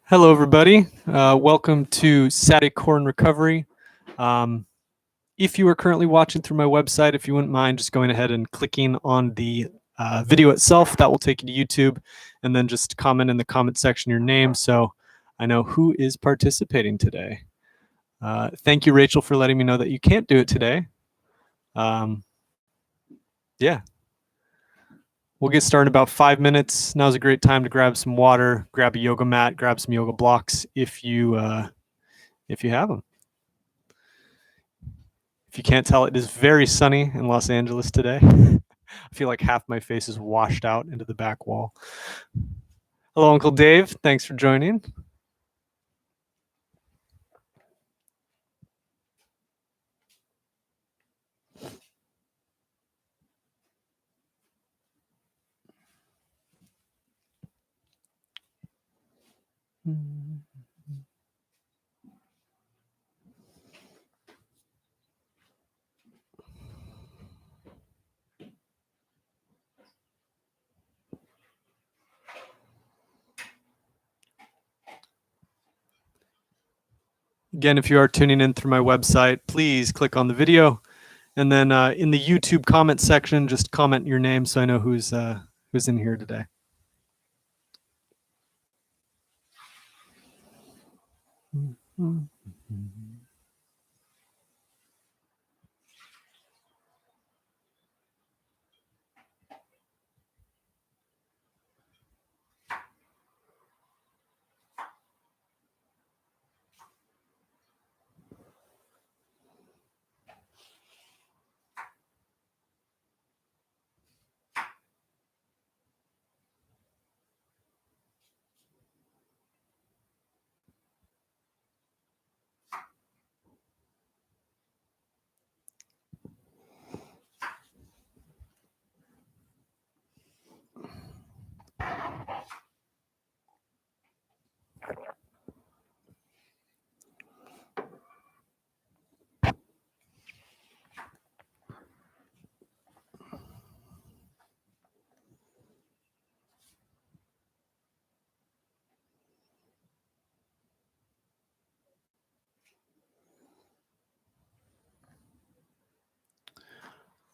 Hello, everybody. Welcome to Saturday Corn Recovery. If you are currently watching through my website, if you wouldn't mind just going ahead and clicking on the video itself, that will take you to YouTube, and then just comment in the comment section your name so I know who is participating today. Thank you, Rachel, for letting me know that you can't do it today. Yeah. We'll get started in about 5 minutes. Now's a great time to grab some water, grab a yoga mat, grab some yoga blocks if you have them. If you can't tell, it is very sunny in Los Angeles today. I feel like half my face is washed out into the back wall. Hello, Uncle Dave. Thanks for joining. Again, if you are tuning in through my website, please click on the video, and then in the YouTube comment section, just comment your name so I know who's in here today.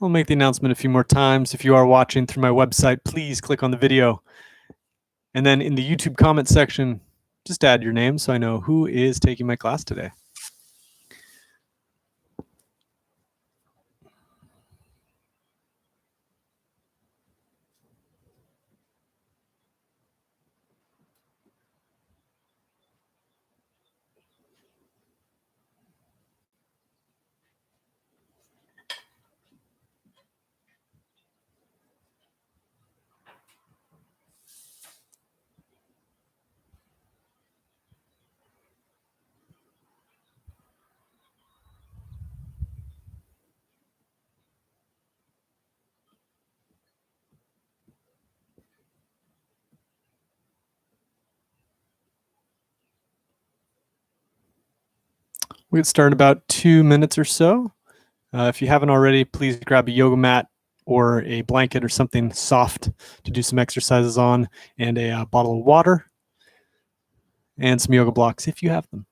I'll make the announcement a few more times. If you are watching through my website, please click on the video. And then in the YouTube comment section, just add your name so I know who is taking my class today. We'll get started in about 2 minutes or so. If you haven't already, please grab a yoga mat or a blanket or something soft to do some exercises on, and a bottle of water and some yoga blocks if you have them.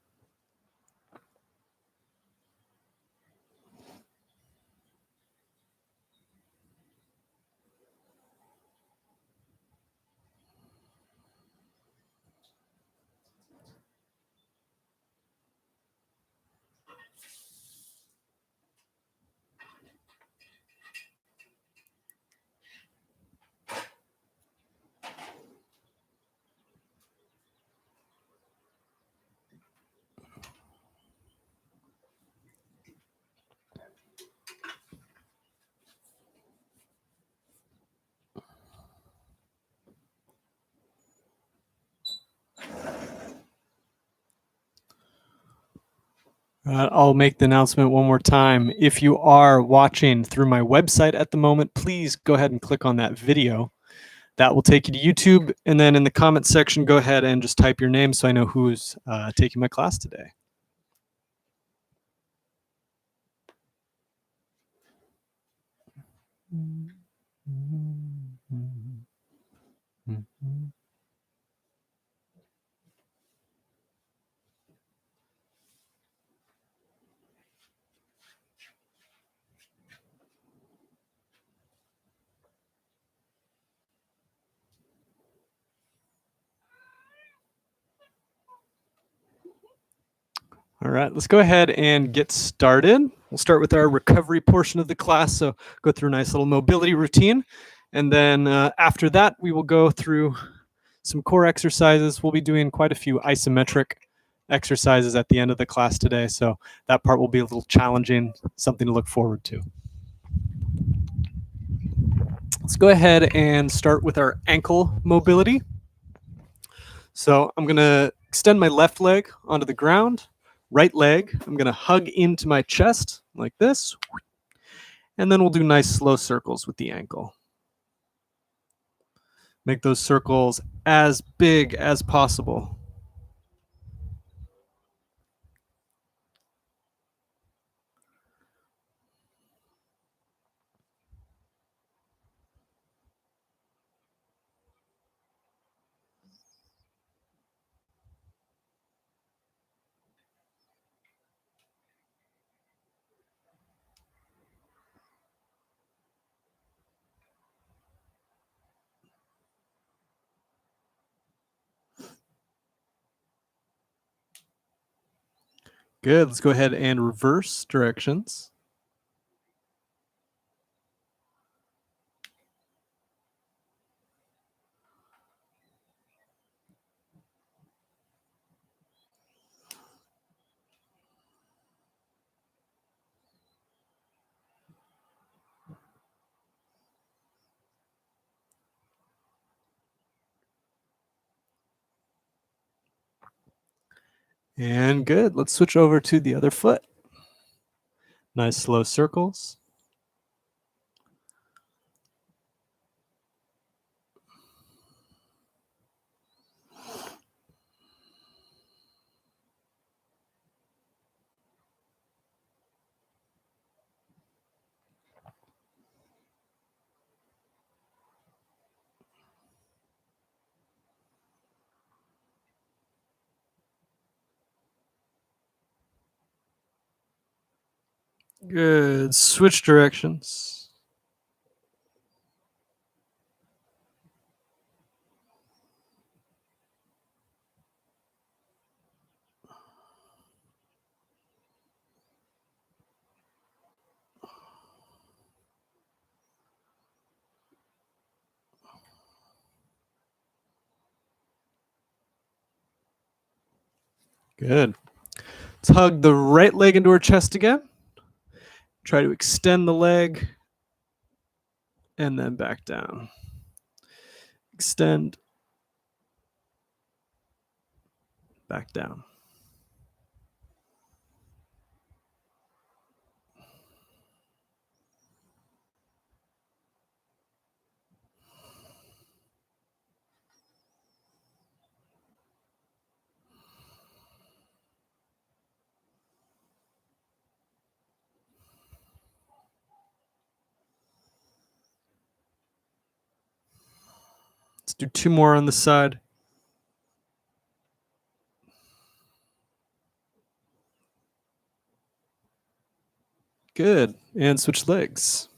I'll make the announcement one more time. If you are watching through my website at the moment, please go ahead and click on that video. That will take you to YouTube. And then in the comment section, go ahead and just type your name so I know who's taking my class today. All right, let's go ahead and get started. We'll start with our recovery portion of the class. So go through a nice little mobility routine. And then after that, we will go through some core exercises. We'll be doing quite a few isometric exercises at the end of the class today. So that part will be a little challenging, something to look forward to. Let's go ahead and start with our ankle mobility. So I'm going to extend my left leg onto the ground. Right leg, I'm going to hug into my chest like this. And then we'll do nice slow circles with the ankle. Make those circles as big as possible. Good. Let's go ahead and reverse directions. And good. Let's switch over to the other foot. Nice slow circles. Good. Switch directions. Good. Let's hug the right leg into our chest again. Try to extend the leg and then back down. Extend, back down. Let's do 2 more on the side. Good. And switch legs.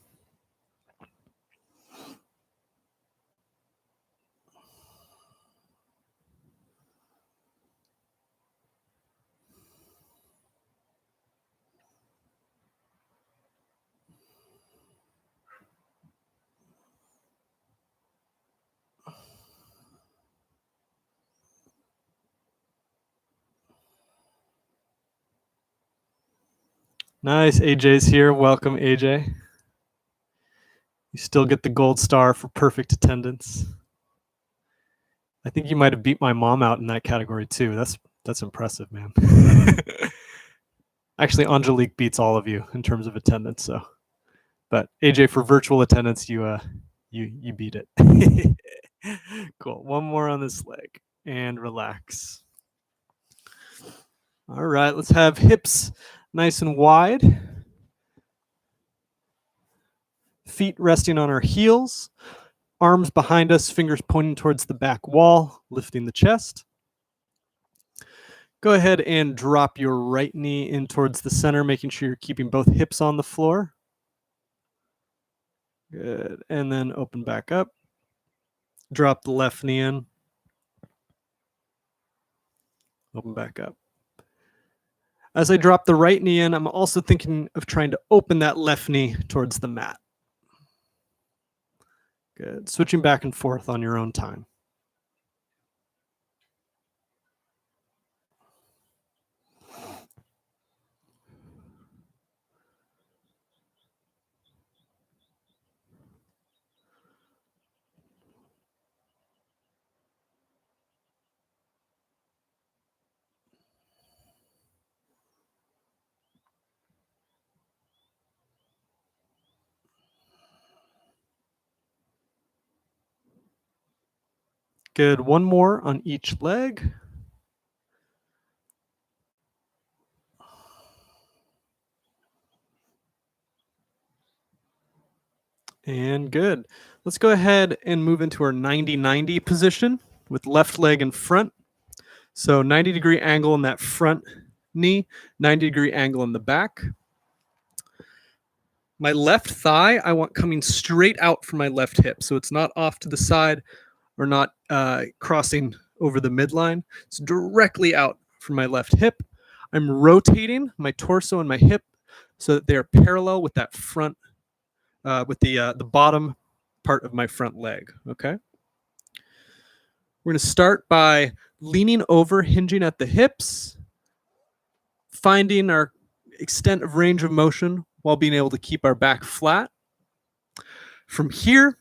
Nice. AJ's here. Welcome, AJ. You still get the gold star for perfect attendance. I think you might have beat my mom out in that category too. That's impressive, man. Actually, Angelique beats all of you in terms of attendance. So, but AJ, for virtual attendance, you beat it. Cool. 1 more on this leg and relax. All right, let's have hips nice and wide. Feet resting on our heels. Arms behind us, fingers pointing towards the back wall, lifting the chest. Go ahead and drop your right knee in towards the center, making sure you're keeping both hips on the floor. Good. And then open back up. Drop the left knee in. Open back up. As I drop the right knee in, I'm also thinking of trying to open that left knee towards the mat. Good. Switching back and forth on your own time. Good. One more on each leg. And good. Let's go ahead and move into our 90-90 position with left leg in front. So 90-degree angle in that front knee, 90-degree angle in the back. My left thigh, I want coming straight out from my left hip. So it's not off to the side or not crossing over the midline. It's directly out from my left hip. I'm rotating my torso and my hip so that they're parallel with that front, with the bottom part of my front leg, okay? We're gonna start by leaning over, hinging at the hips, finding our extent of range of motion while being able to keep our back flat. From here,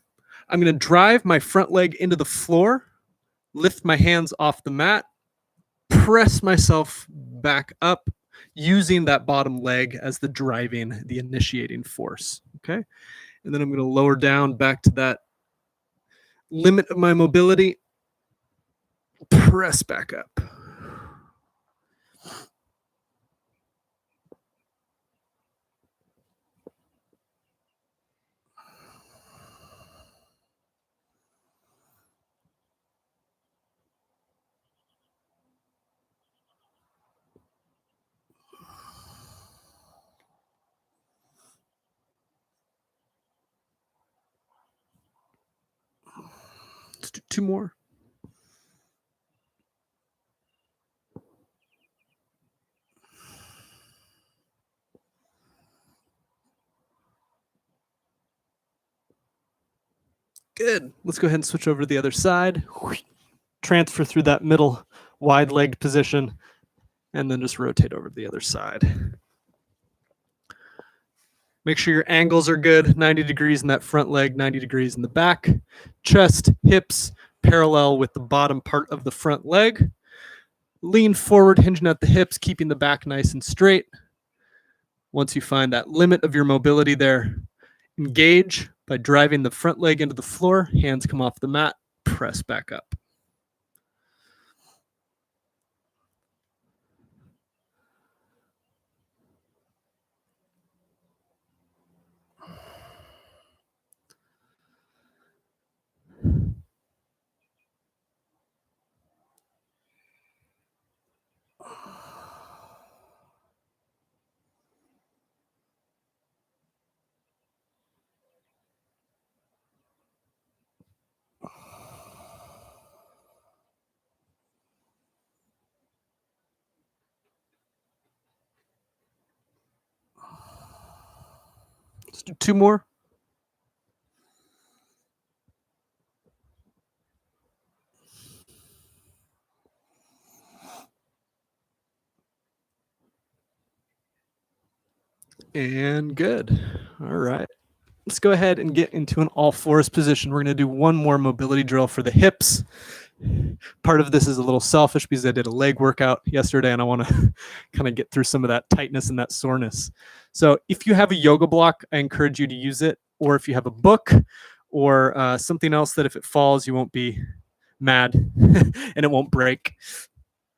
I'm gonna drive my front leg into the floor, lift my hands off the mat, press myself back up using that bottom leg as the driving, the initiating force, okay? And then I'm gonna lower down back to that limit of my mobility, press back up. Let's do two more. Good. Let's go ahead and switch over to the other side. Transfer through that middle wide-legged position, and then just rotate over to the other side. Make sure your angles are good, 90 degrees in that front leg, 90 degrees in the back. Chest, hips, parallel with the bottom part of the front leg. Lean forward, hinging at the hips, keeping the back nice and straight. Once you find that limit of your mobility there, engage by driving the front leg into the floor, hands come off the mat, press back up. Let's do two more. And good. All right. Let's go ahead and get into an all fours position. We're going to do one more mobility drill for the hips. Part of this is a little selfish because I did a leg workout yesterday and I want to kind of get through some of that tightness and that soreness. So if you have a yoga block, I encourage you to use it. Or if you have a book or something else that if it falls, you won't be mad and it won't break.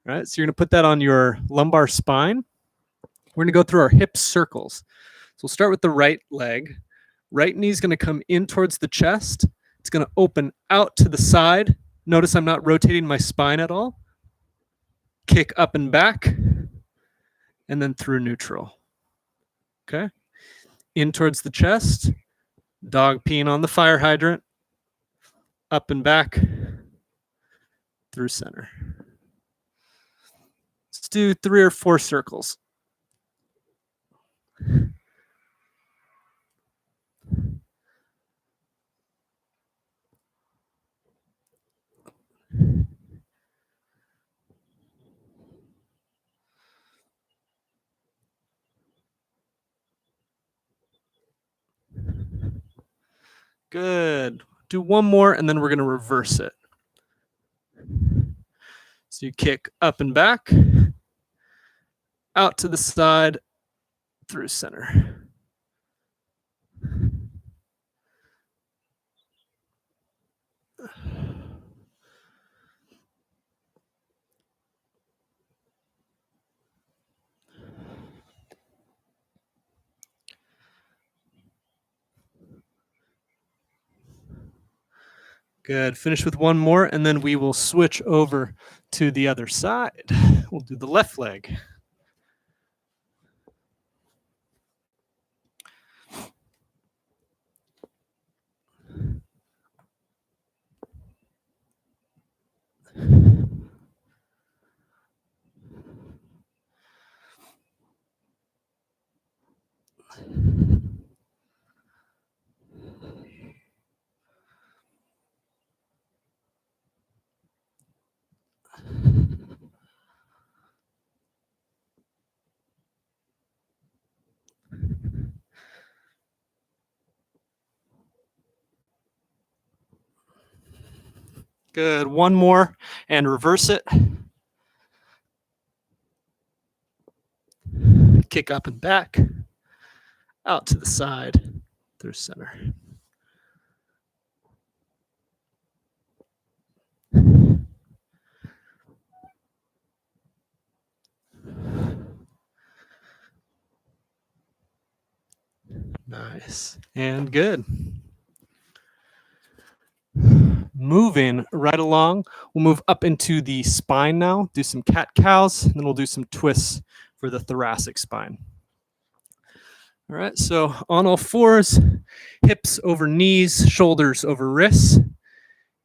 All right. So you're going to put that on your lumbar spine. We're going to go through our hip circles. So we'll start with the right leg. Right knee is going to come in towards the chest. It's going to open out to the side. Notice I'm not rotating my spine at all. Kick up and back, and then through neutral. Okay? In towards the chest. Dog peeing on the fire hydrant. Up and back, through center. Let's do 3 or 4 circles. Good. Do one more, and then we're going to reverse it. So you kick up and back, out to the side, through center. Good. Finish with one more, and then we will switch over to the other side. We'll do the left leg. Good. One more, and reverse it. Kick up and back, out to the side, through center. Nice. And good. Moving right along, we'll move up into the spine now, do some cat cows, and then we'll do some twists for the thoracic spine. All right, so on all fours, hips over knees, shoulders over wrists.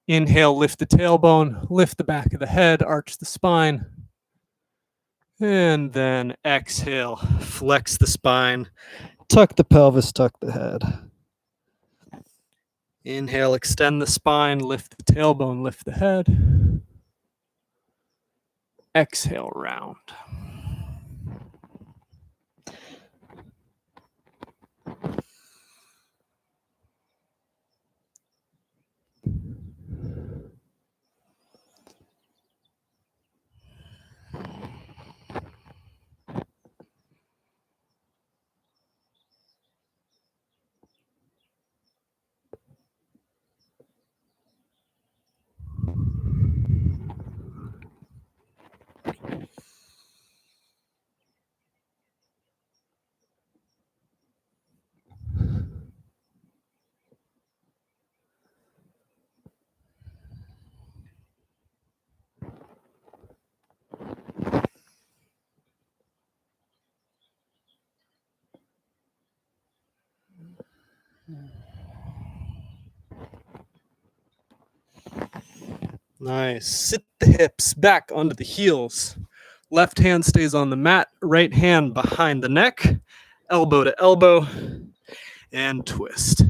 Inhale, lift the tailbone, lift the back of the head, arch the spine. And then exhale, flex the spine, tuck the pelvis, tuck the head. Inhale, extend the spine, lift the tailbone, lift the head. Exhale, round. Nice. Sit the hips back onto the heels. Left hand stays on the mat, right hand behind the neck, elbow to elbow, and twist.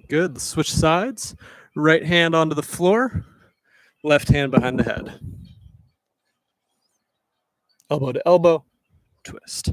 Good. Let's switch sides. Right hand onto the floor, left hand behind the head. Elbow to elbow, twist.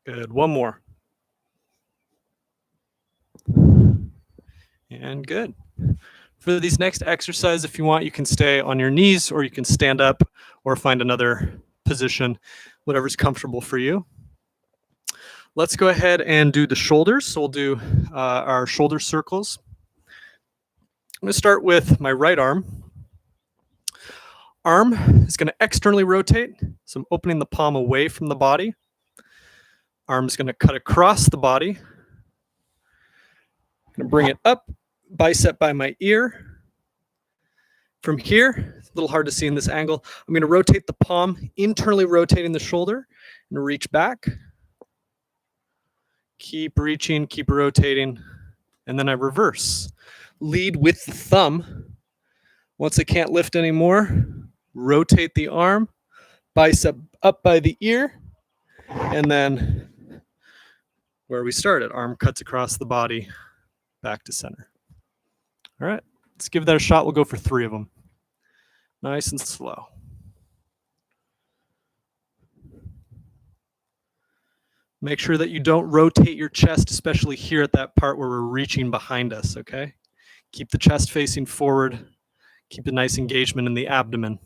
Good. One more. And good. For these next exercise, if you want, you can stay on your knees or you can stand up or find another position, whatever's comfortable for you. Let's go ahead and do the shoulders. So we'll do our shoulder circles. I'm going to start with my right arm. Arm is going to externally rotate, so I'm opening the palm away from the body. Arm is going to cut across the body. I'm going to bring it up, bicep by my ear. From here, it's a little hard to see in this angle, I'm going to rotate the palm, internally rotating the shoulder, and reach back. Keep reaching, keep rotating, and then I reverse. Lead with the thumb. Once I can't lift anymore, rotate the arm, bicep up by the ear, and then where we started, arm cuts across the body, back to center. All right, let's give that a shot. We'll go for 3 of them. Nice and slow. Make sure that you don't rotate your chest, especially here at that part where we're reaching behind us, okay? Keep the chest facing forward. Keep a nice engagement in the abdomen.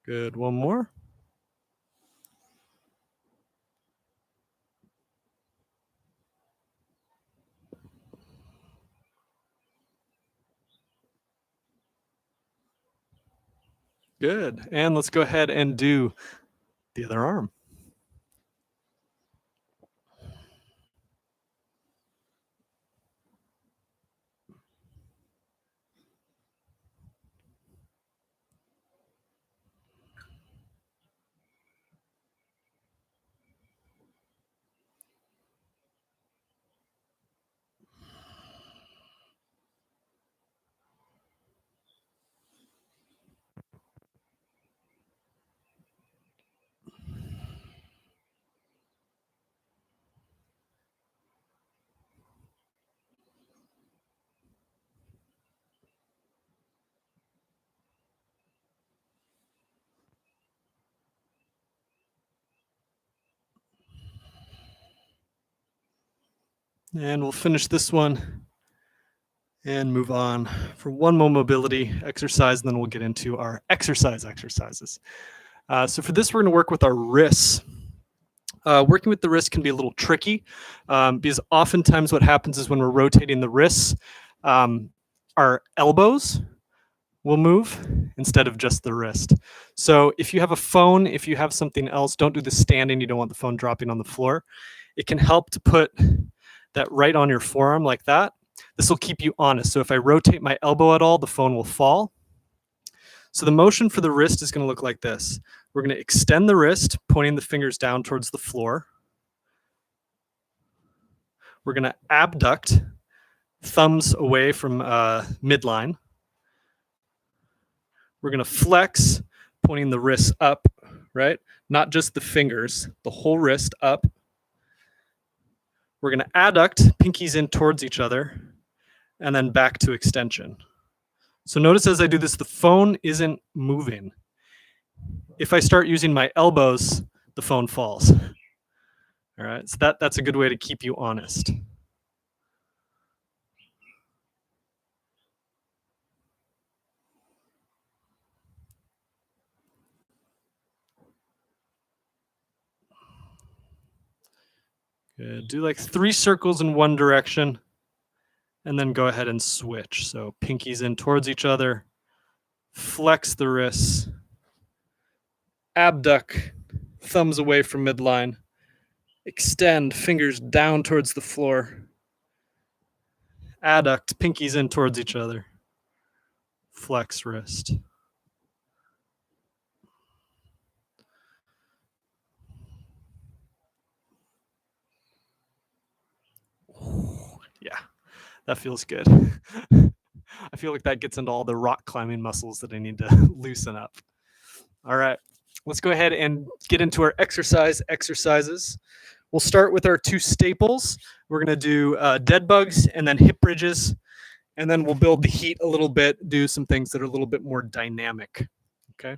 Good, one more. Good, and let's go ahead and do the other arm. And we'll finish this one and move on for one more mobility exercise, and then we'll get into our exercises. So for this, we're going to work with our wrists. Working with the wrist can be a little tricky because oftentimes what happens is when we're rotating the wrists, our elbows will move instead of just the wrist. So if you have a phone, if you have something else, don't do the standing. You don't want the phone dropping on the floor. It can help to put that right on your forearm like that. This will keep you honest. So if I rotate my elbow at all, the phone will fall. So the motion for the wrist is going to look like this. We're going to extend the wrist, pointing the fingers down towards the floor. We're going to abduct, thumbs away from midline. We're going to flex, pointing the wrist up, right? Not just the fingers, the whole wrist up. We're going to adduct, pinkies in towards each other, and then back to extension. So notice as I do this, the phone isn't moving. If I start using my elbows, the phone falls. All right, so that's a good way to keep you honest. Good. Do like 3 circles in one direction, and then go ahead and switch. So pinkies in towards each other, flex the wrists, abduct, thumbs away from midline, extend, fingers down towards the floor, adduct, pinkies in towards each other, flex wrist. Yeah, that feels good. I feel like that gets into all the rock climbing muscles that I need to loosen up. All right, let's go ahead and get into our exercises. We'll start with our two staples. We're going to do dead bugs and then hip bridges. And then we'll build the heat a little bit, do some things that are a little bit more dynamic. Okay.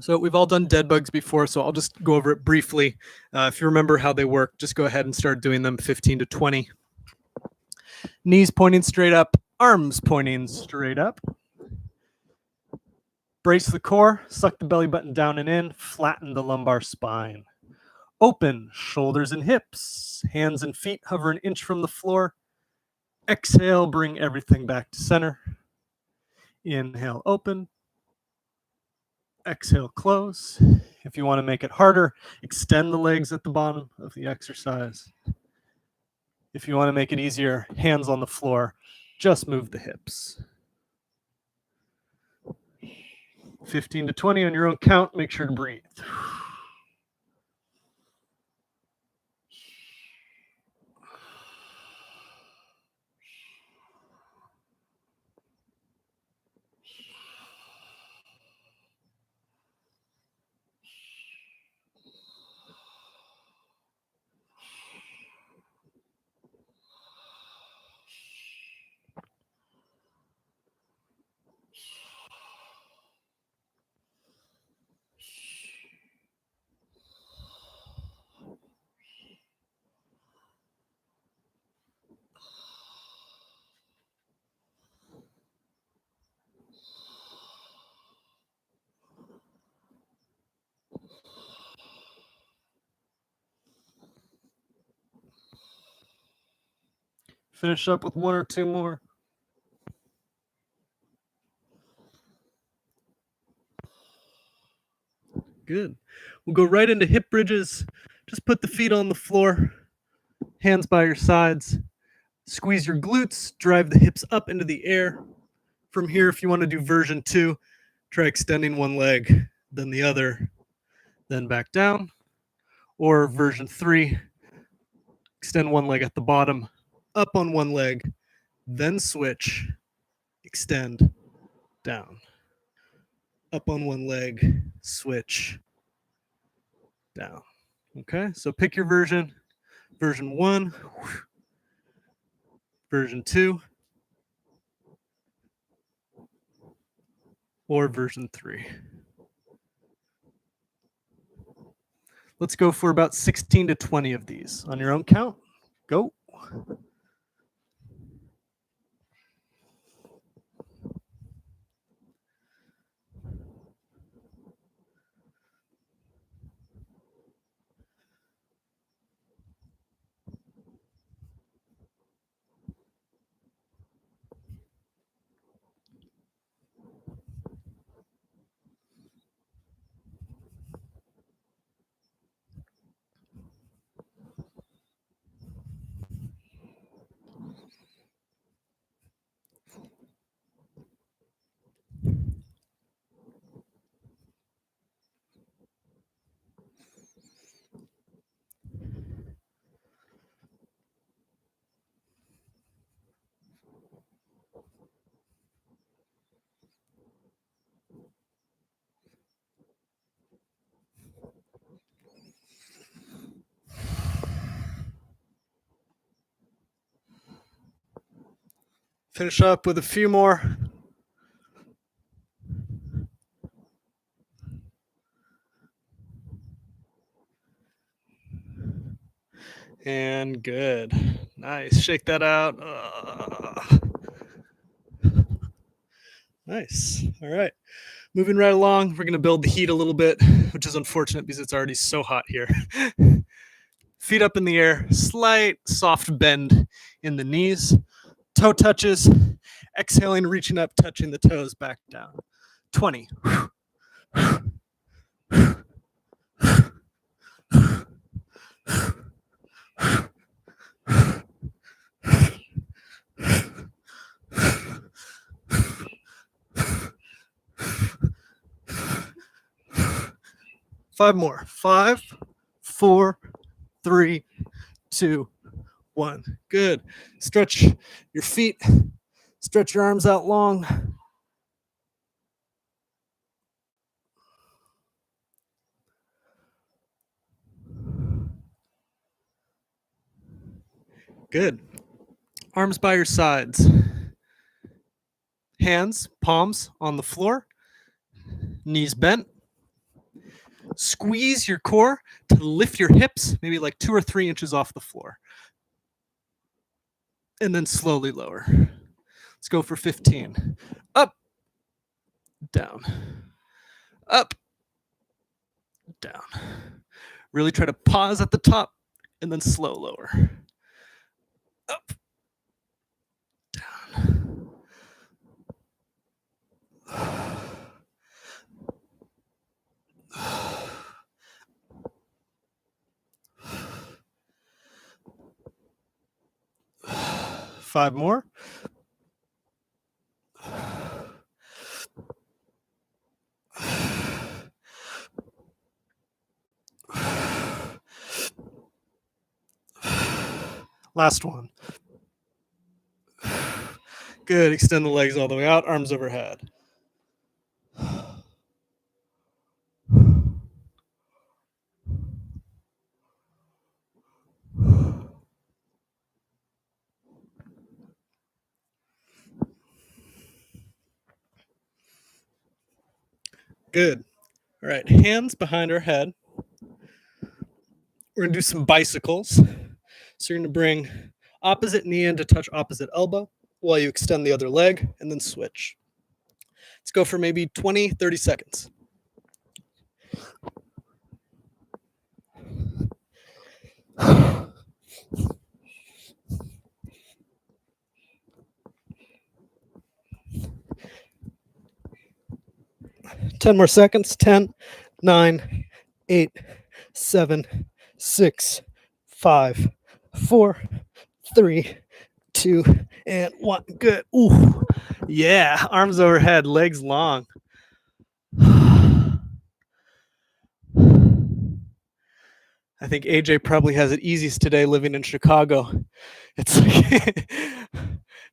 So we've all done dead bugs before, so I'll just go over it briefly. If you remember how they work, just go ahead and start doing them 15 to 20. Knees pointing straight up, arms pointing straight up. Brace the core, suck the belly button down and in, flatten the lumbar spine. Open, shoulders and hips, hands and feet hover an inch from the floor. Exhale, bring everything back to center. Inhale, open. Exhale, close. If you want to make it harder, extend the legs at the bottom of the exercise. If you want to make it easier, hands on the floor, just move the hips. 15 to 20 on your own count. Make sure to breathe. Finish up with one or two more. Good. We'll go right into hip bridges. Just put the feet on the floor, hands by your sides. Squeeze your glutes, drive the hips up into the air. From here, if you want to do version 2, try extending one leg, then the other, then back down. Or version 3, extend one leg at the bottom, up on one leg, then switch, extend, down. Up on one leg, switch, down. Okay, so pick your version. Version 1, version 2, or version 3. Let's go for about 16 to 20 of these. On your own count, go. Finish up with a few more. And good. Nice. Shake that out. Nice. All right. Moving right along, we're going to build the heat a little bit, which is unfortunate because it's already so hot here. Feet up in the air, slight soft bend in the knees, toe touches, exhaling, reaching up, touching the toes back down. 20. 5 more. 5, 4, 3, 2, 1. Good. Stretch your feet. Stretch your arms out long. Good. Arms by your sides. Hands, palms on the floor. Knees bent. Squeeze your core to lift your hips, maybe like 2 or 3 inches off the floor. And then slowly lower. Let's go for 15. Up, down, up, down. Really try to pause at the top and then slow lower. Up, down. 5 more. Last one. Good. Extend the legs all the way out, arms overhead. Good. All right, hands behind our head. We're going to do some bicycles. So you're going to bring opposite knee in to touch opposite elbow while you extend the other leg and then switch. Let's go for maybe 20, 30 seconds. Ten more seconds. 10, 9, 8, 7, 6, 5, 4, 3, 2, and 1. Good. Ooh. Yeah. Arms overhead, legs long. I think AJ probably has it easiest today living in Chicago. It's like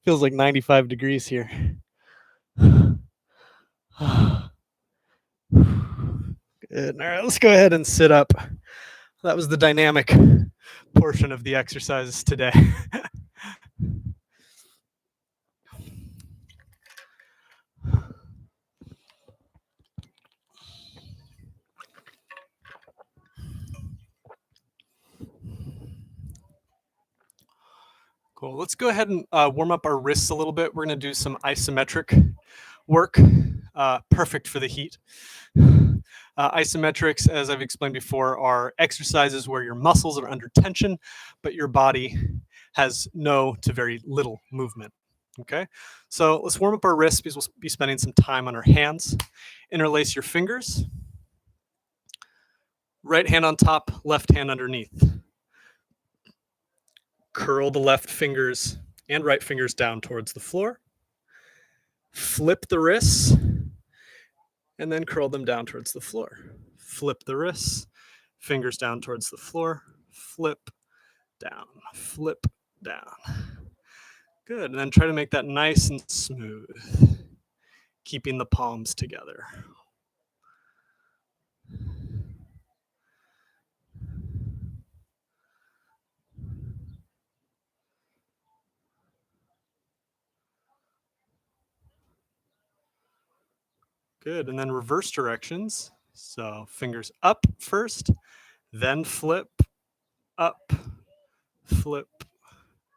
feels like 95 degrees here. Good. All right, let's go ahead and sit up. That was the dynamic portion of the exercises today. Cool. Let's go ahead and warm up our wrists a little bit. We're going to do some isometric work, perfect for the heat. Isometrics, as I've explained before, are exercises where your muscles are under tension, but your body has no to very little movement. Okay, so let's warm up our wrists because we'll be spending some time on our hands. Interlace your fingers. Right hand on top, left hand underneath. Curl the left fingers and right fingers down towards the floor. Flip the wrists and then curl them down towards the floor. Flip the wrists, fingers down towards the floor, flip down, flip down. Good, and then try to make that nice and smooth, keeping the palms together. Good, and then reverse directions. So fingers up first, then flip, up, flip,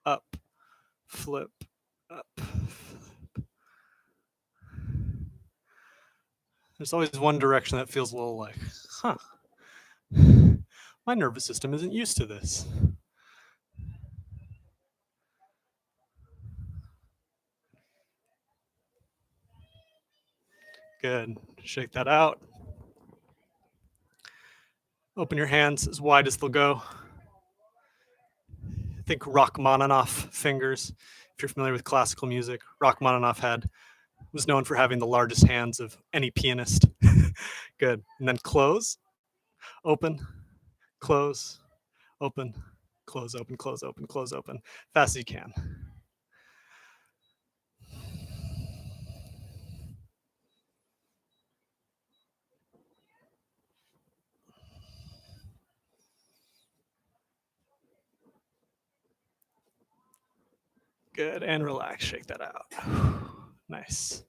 up, flip, up. There's always one direction that feels a little like, huh, my nervous system isn't used to this. Good. Shake that out. Open your hands as wide as they'll go. Think Rachmaninoff fingers. If you're familiar with classical music, Rachmaninoff was known for having the largest hands of any pianist. Good. And then close. Open, close, open, close, open, close, open, close, open. Fast as you can. Good, and relax, shake that out. Nice.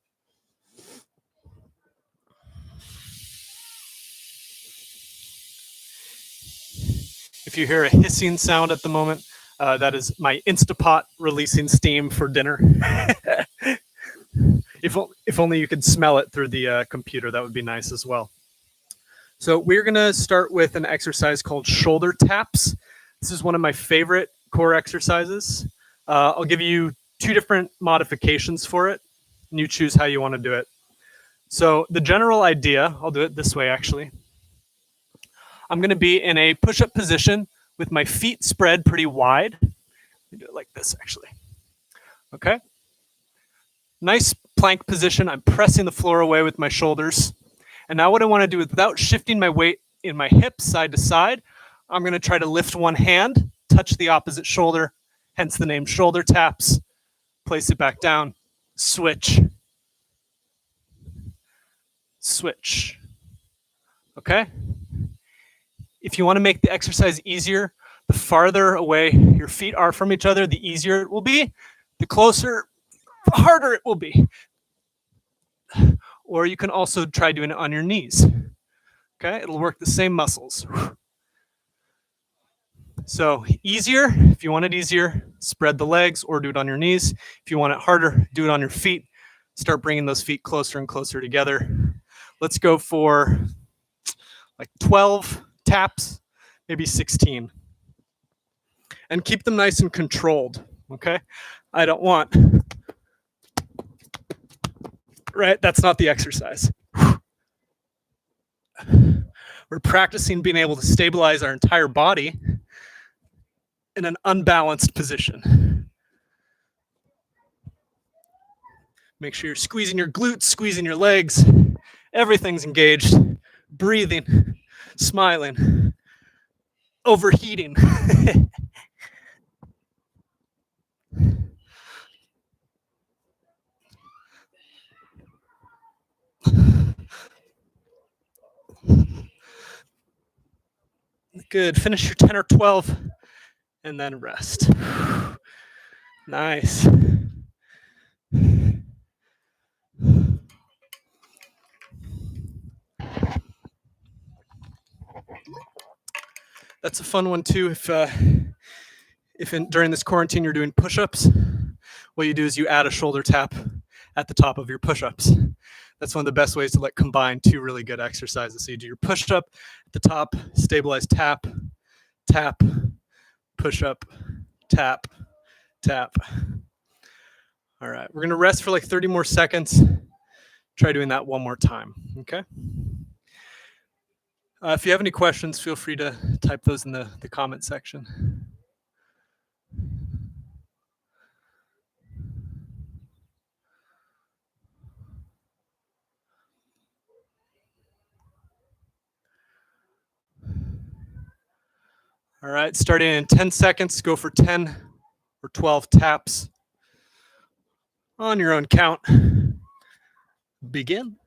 If you hear a hissing sound at the moment, that is my Instapot releasing steam for dinner. If only you could smell it through the computer, that would be nice as well. So we're gonna start with an exercise called shoulder taps. This is one of my favorite core exercises. I'll give you 2 different modifications for it, and you choose how you want to do it. So the general idea, I'll do it this way actually. I'm going to be in a push-up position with my feet spread pretty wide. Let me do it like this actually. Okay. Nice plank position. I'm pressing the floor away with my shoulders. And now what I want to do is, without shifting my weight in my hips side to side, I'm going to try to lift one hand, touch the opposite shoulder, hence the name shoulder taps. Place it back down, switch, switch. Okay? If you want to make the exercise easier, the farther away your feet are from each other, the easier it will be. The closer, the harder it will be. Or you can also try doing it on your knees. Okay? It'll work the same muscles. So easier, if you want it easier, spread the legs or do it on your knees. If you want it harder, do it on your feet. Start bringing those feet closer and closer together. Let's go for like 12 taps, maybe 16. And keep them nice and controlled, okay? I don't want, right? That's not the exercise. We're practicing being able to stabilize our entire body in an unbalanced position. Make sure you're squeezing your glutes, squeezing your legs. Everything's engaged. Breathing, smiling, overheating. Good. Finish your 10 or 12 and then rest. Nice. That's a fun one too. If during this quarantine you're doing push-ups, what you do is you add a shoulder tap at the top of your push-ups. That's one of the best ways to combine 2 really good exercises. So you do your push-up at the top, stabilize tap, tap, push-up, tap, tap. All right, we're gonna rest for like 30 more seconds. Try doing that one more time, okay? If you have any questions, feel free to type those in the comment section. All right, starting in 10 seconds, go for 10 or 12 taps on your own count. Begin.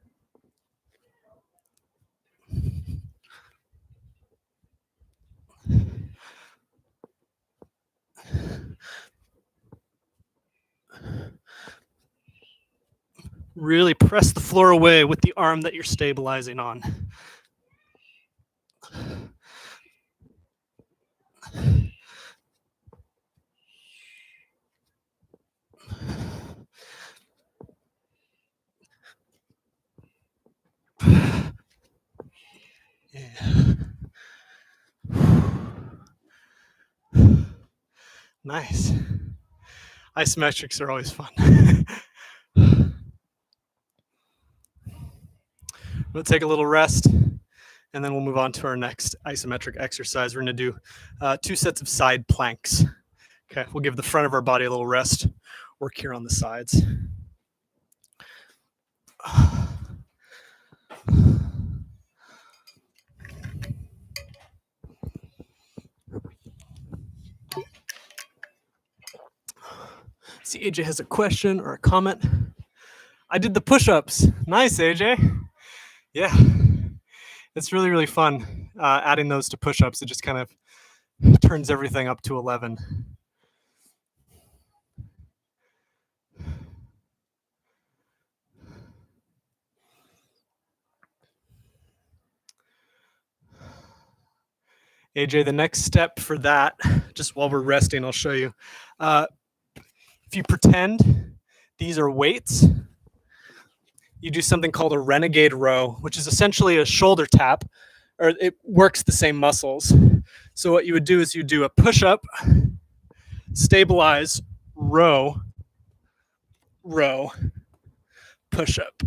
Really press the floor away with the arm that you're stabilizing on. Yeah. Nice. Isometrics are always fun. We'll take a little rest, and then we'll move on to our next isometric exercise. We're going to do 2 sets of side planks. Okay, we'll give the front of our body a little rest. Work here on the sides. See, AJ has a question or a comment. I did the push-ups. Nice, AJ. Yeah, it's really, really fun adding those to push-ups. It just kind of turns everything up to 11. AJ, the next step for that, just while we're resting, I'll show you. If you pretend these are weights, you do something called a renegade row, which is essentially a shoulder tap, or it works the same muscles. So what you would do is you do a push-up, stabilize, row, row, push-up.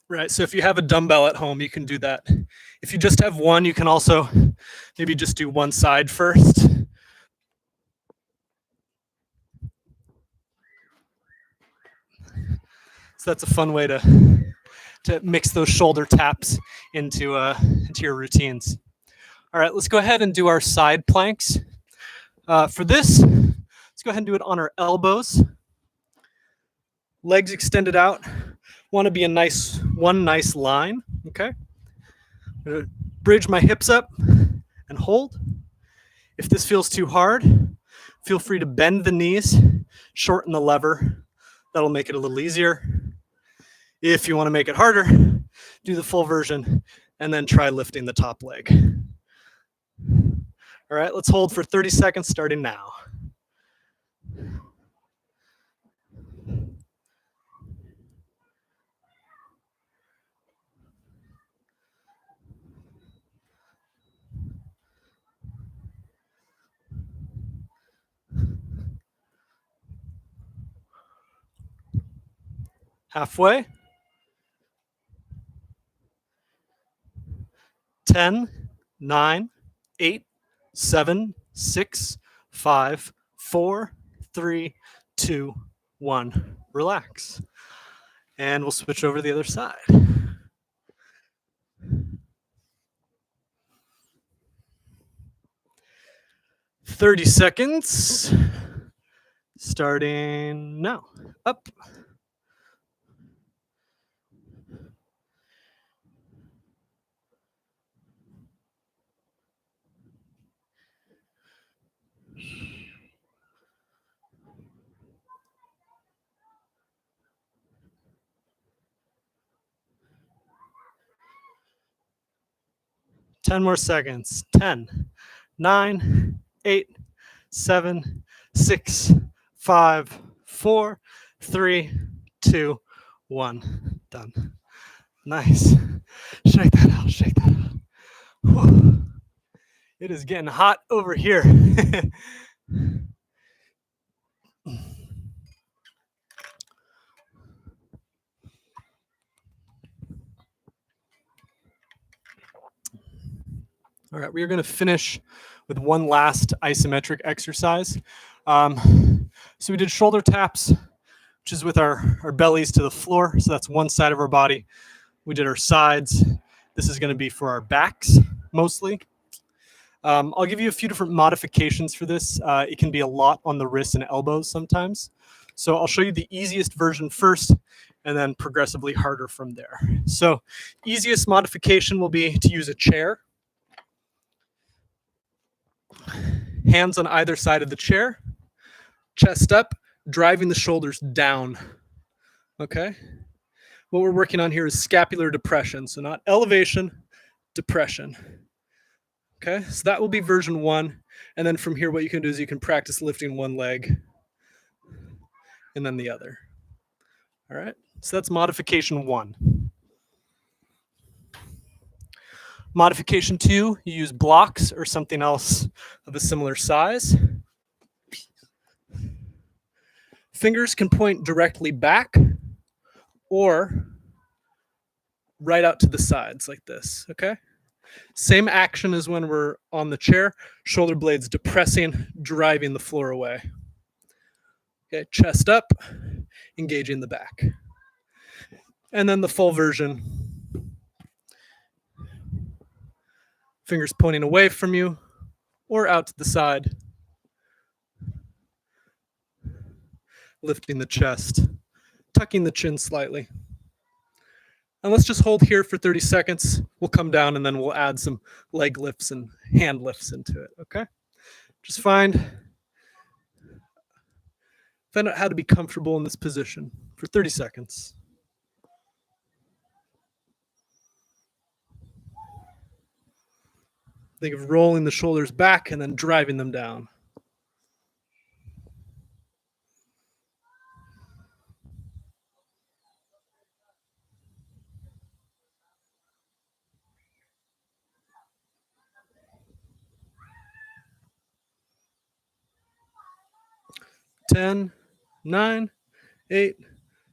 Right, so if you have a dumbbell at home, you can do that. If you just have one, you can also maybe just do one side first. So that's a fun way to mix those shoulder taps into your routines. All right, let's go ahead and do our side planks. For this, let's go ahead and do it on our elbows. Legs extended out. Want to be one nice line, okay? I'm gonna bridge my hips up and hold. If this feels too hard, feel free to bend the knees, shorten the lever. That'll make it a little easier. If you want to make it harder, do the full version and then try lifting the top leg. All right, let's hold for 30 seconds starting now. Halfway. 10, 9, 8, 7, 6, 5, 4, 3, 2, 1. Relax. And we'll switch over to the other side. "30 seconds. Starting now. Up. Ten more seconds. 10, 9, 8, 7, 6, 5, 4, 3, 2, 1. Done. Nice. Shake that out. Shake that out. Whew. It is getting hot over here. All right, we are going to finish with one last isometric exercise. So we did shoulder taps, which is with our bellies to the floor. So that's one side of our body. We did our sides. This is going to be for our backs mostly. I'll give you a few different modifications for this. It can be a lot on the wrists and elbows sometimes. So I'll show you the easiest version first and then progressively harder from there. So easiest modification will be to use a chair. Hands on either side of the chair, chest up, driving the shoulders down. Okay? What we're working on here is scapular depression. So not elevation, depression. Okay? So that will be version 1. And then from here, what you can do is you can practice lifting one leg and then the other. All right? So that's modification 1. Modification 2, you use blocks or something else of a similar size. Fingers can point directly back or right out to the sides like this, okay? Same action as when we're on the chair, shoulder blades depressing, driving the floor away. Okay, chest up, engaging the back. And then the full version. Fingers pointing away from you or out to the side. lifting the chest, tucking the chin slightly. And let's just hold here for 30 seconds. We'll come down and then we'll add some leg lifts and hand lifts into it, okay? Just find out how to be comfortable in this position for 30 seconds. Think of rolling the shoulders back and then driving them down. Ten, 9, 8,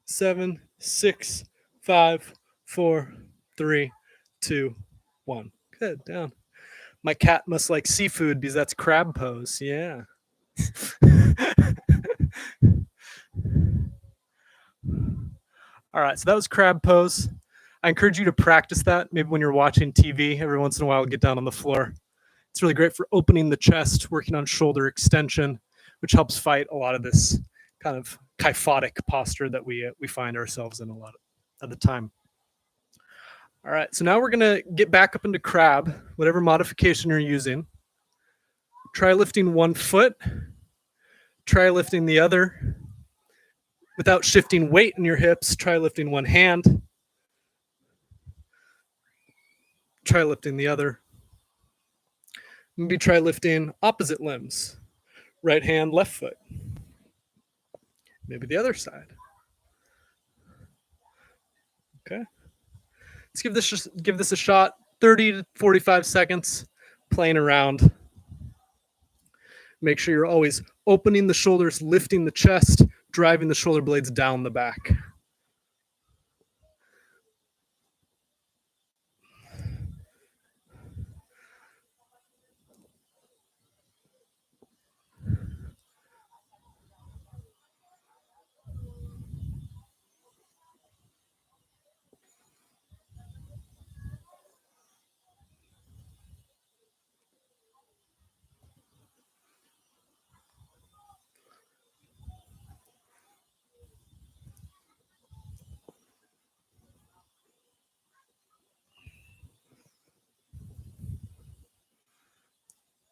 7, 6, 5, 4, 3, 2, 1. Good, down. My cat must like seafood because that's crab pose. Yeah. All right, so that was crab pose. I encourage you to practice that. Maybe when you're watching TV, every once in a while, get down on the floor. It's really great for opening the chest, working on shoulder extension, which helps fight a lot of this kind of kyphotic posture that we find ourselves in a lot of the time. All right, so now we're gonna get back up into crab, whatever modification you're using. Try lifting one foot, try lifting the other. Without shifting weight in your hips, try lifting one hand. Try lifting the other. Maybe try lifting opposite limbs. Right hand, left foot. Maybe the other side. Okay. Let's give this a shot. 30 to 45 seconds playing around. Make sure you're always opening the shoulders, lifting the chest, driving the shoulder blades down the back.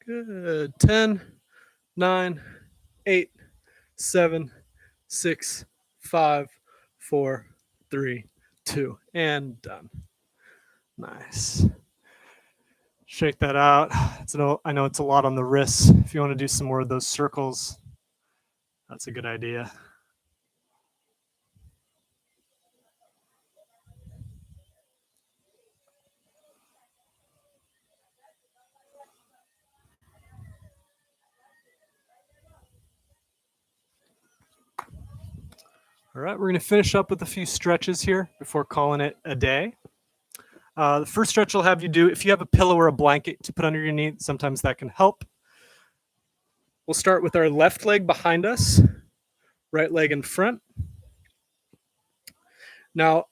Good. 10, 9, 8, 7, 6, 5, 4, 3, 2, and done. Nice. Shake that out. I know it's a lot on the wrists. If you want to do some more of those circles, that's a good idea. All right, we're going to finish up with a few stretches here before calling it a day. The first stretch I'll have you do, if you have a pillow or a blanket to put under your knee, sometimes that can help. We'll start with our left leg behind us, right leg in front. Now,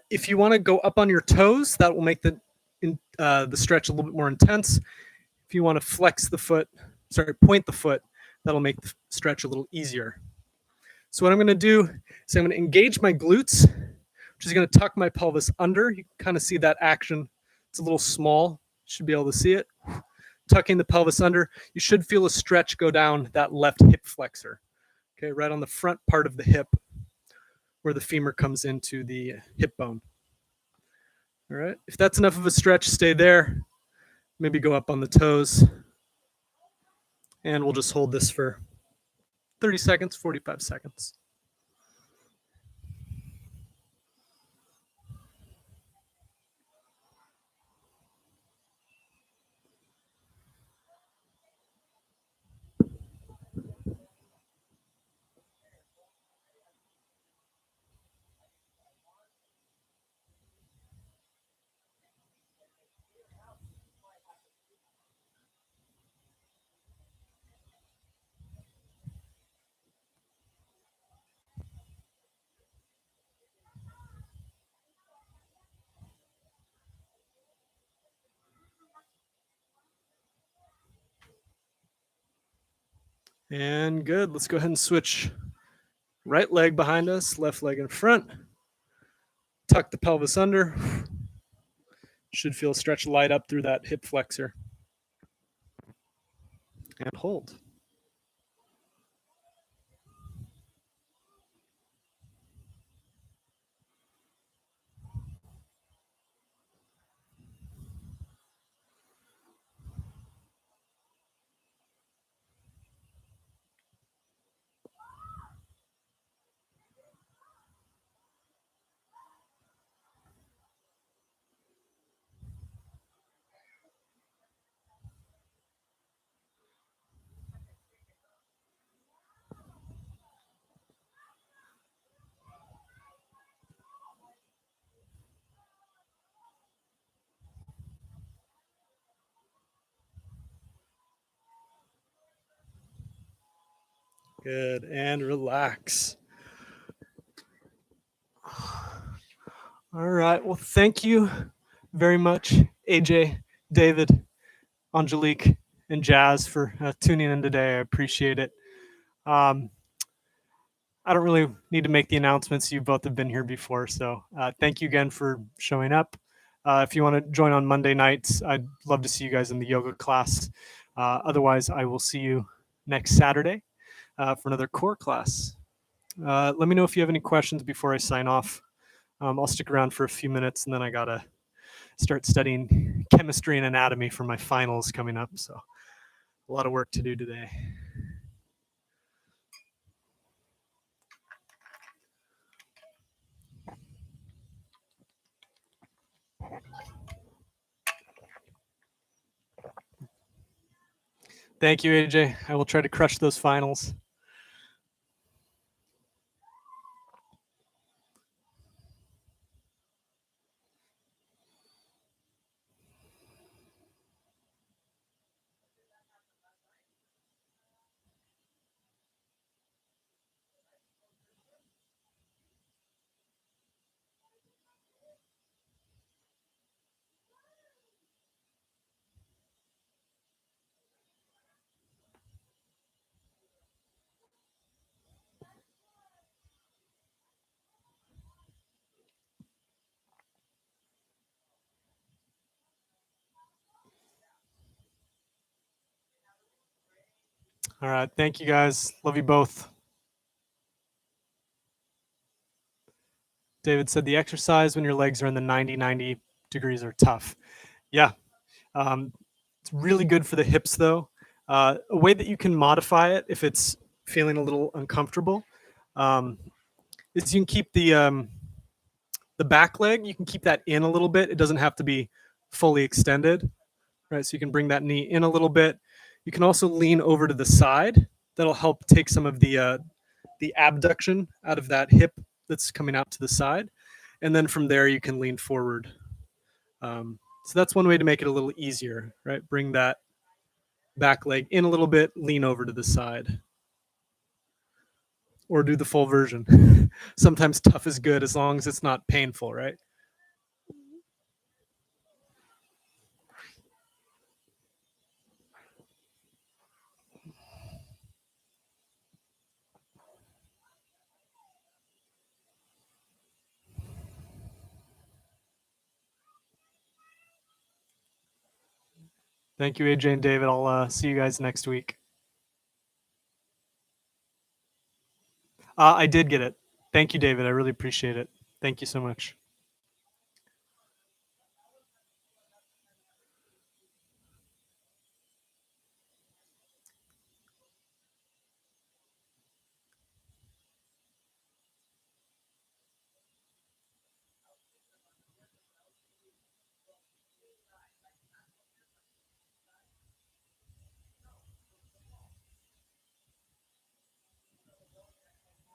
if you want to go up on your toes, that will make the stretch a little bit more intense. If you want to point the foot, that'll make the stretch a little easier. So what I'm going to do is I'm going to engage my glutes, which is going to tuck my pelvis under. You can kind of see that action. It's a little small. You should be able to see it. Tucking the pelvis under. You should feel a stretch go down that left hip flexor. Okay, right on the front part of the hip where the femur comes into the hip bone. All right, if that's enough of a stretch, stay there. Maybe go up on the toes. And we'll just hold this for 30 seconds, 45 seconds. And good. Let's go ahead and switch right leg behind us, left leg in front. Tuck the pelvis under. Should feel stretch light up through that hip flexor. And hold. Good, and relax. All right, well, thank you very much, AJ, David, Angelique, and Jazz for tuning in today. I appreciate it. I don't really need to make the announcements. You both have been here before, so thank you again for showing up. If you want to join on Monday nights, I'd love to see you guys in the yoga class. Otherwise, I will see you next Saturday for another core class. Let me know if you have any questions before I sign off. I'll stick around for a few minutes, and then I gotta start studying chemistry and anatomy for my finals coming up. So a lot of work to do today. Thank you, AJ. I will try to crush those finals. All right. Thank you, guys. Love you both. David said the exercise when your legs are in the 90 degrees are tough. Yeah. It's really good for the hips, though. A way that you can modify it if it's feeling a little uncomfortable is you can keep the back leg, you can keep that in a little bit. It doesn't have to be fully extended, right? So you can bring that knee in a little bit. You can also lean over to the side. That'll help take some of the abduction out of that hip that's coming out to the side. And then from there, you can lean forward. So that's one way to make it a little easier, right? Bring that back leg in a little bit, lean over to the side. Or do the full version. Sometimes tough is good as long as it's not painful, right? Thank you, AJ and David. I'll see you guys next week. I did get it. Thank you, David. I really appreciate it. Thank you so much.